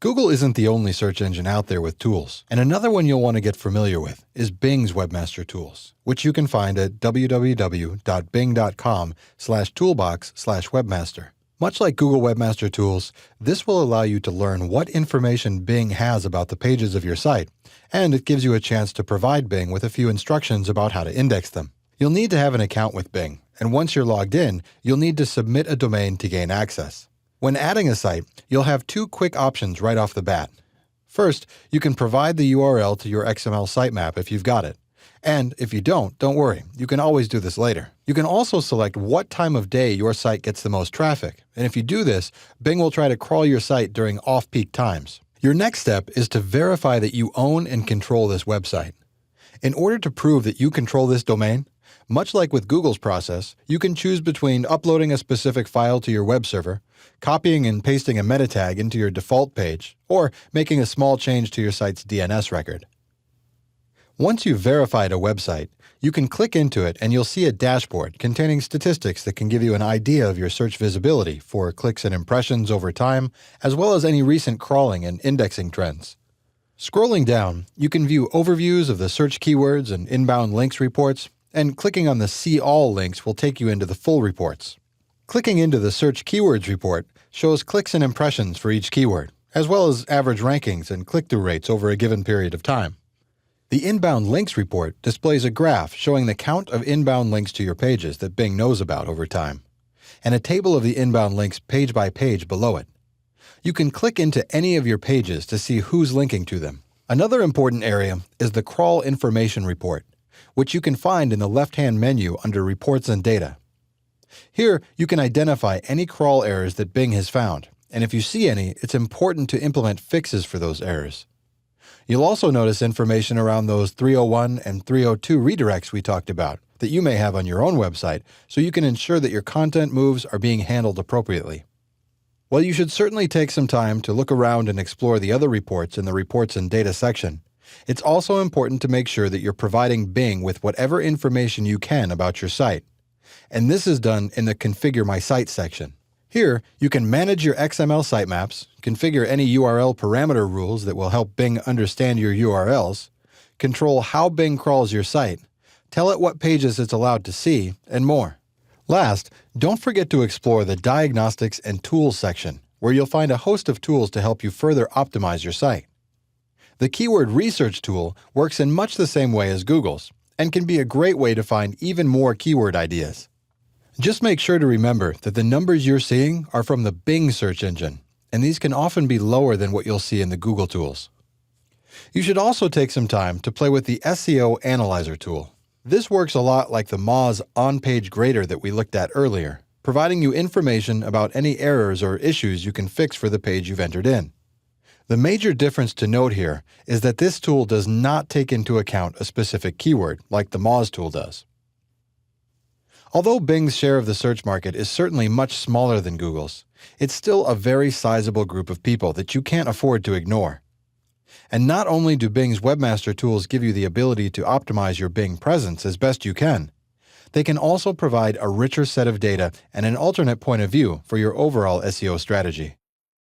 Google isn't the only search engine out there with tools, and another one you'll want to get familiar with is Bing's Webmaster Tools, which you can find at www.bing.com/toolbox/webmaster. Much like Google Webmaster Tools, this will allow you to learn what information Bing has about the pages of your site, and it gives you a chance to provide Bing with a few instructions about how to index them. You'll need to have an account with Bing, and once you're logged in, you'll need to submit a domain to gain access. When adding a site, you'll have two quick options right off the bat. First, you can provide the URL to your XML sitemap if you've got it. And if you don't worry, you can always do this later. You can also select what time of day your site gets the most traffic, and if you do this, Bing will try to crawl your site during off-peak times. Your next step is to verify that you own and control this website. In order to prove that you control this domain, much like with Google's process, you can choose between uploading a specific file to your web server, copying and pasting a meta tag into your default page, or making a small change to your site's DNS record. Once you've verified a website, you can click into it and you'll see a dashboard containing statistics that can give you an idea of your search visibility for clicks and impressions over time, as well as any recent crawling and indexing trends. Scrolling down, you can view overviews of the search keywords and inbound links reports, and clicking on the See All links will take you into the full reports. Clicking into the Search Keywords report shows clicks and impressions for each keyword, as well as average rankings and click-through rates over a given period of time. The Inbound Links report displays a graph showing the count of inbound links to your pages that Bing knows about over time, and a table of the inbound links page by page below it. You can click into any of your pages to see who's linking to them. Another important area is the Crawl Information report, which you can find in the left-hand menu under Reports and Data. Here, you can identify any crawl errors that Bing has found, and if you see any, it's important to implement fixes for those errors. You'll also notice information around those 301 and 302 redirects we talked about that you may have on your own website, so you can ensure that your content moves are being handled appropriately. While you should certainly take some time to look around and explore the other reports in the Reports and Data section, it's also important to make sure that you're providing Bing with whatever information you can about your site. And this is done in the Configure My Site section. Here, you can manage your XML sitemaps, configure any URL parameter rules that will help Bing understand your URLs, control how Bing crawls your site, tell it what pages it's allowed to see, and more. Last, don't forget to explore the Diagnostics and Tools section, where you'll find a host of tools to help you further optimize your site. The Keyword Research tool works in much the same way as Google's, and can be a great way to find even more keyword ideas. Just make sure to remember that the numbers you're seeing are from the Bing search engine, and these can often be lower than what you'll see in the Google tools. You should also take some time to play with the SEO Analyzer tool. This works a lot like the Moz on-page grader that we looked at earlier, providing you information about any errors or issues you can fix for the page you've entered in. The major difference to note here is that this tool does not take into account a specific keyword like the Moz tool does. Although Bing's share of the search market is certainly much smaller than Google's, it's still a very sizable group of people that you can't afford to ignore. And not only do Bing's Webmaster Tools give you the ability to optimize your Bing presence as best you can, they can also provide a richer set of data and an alternate point of view for your overall SEO strategy.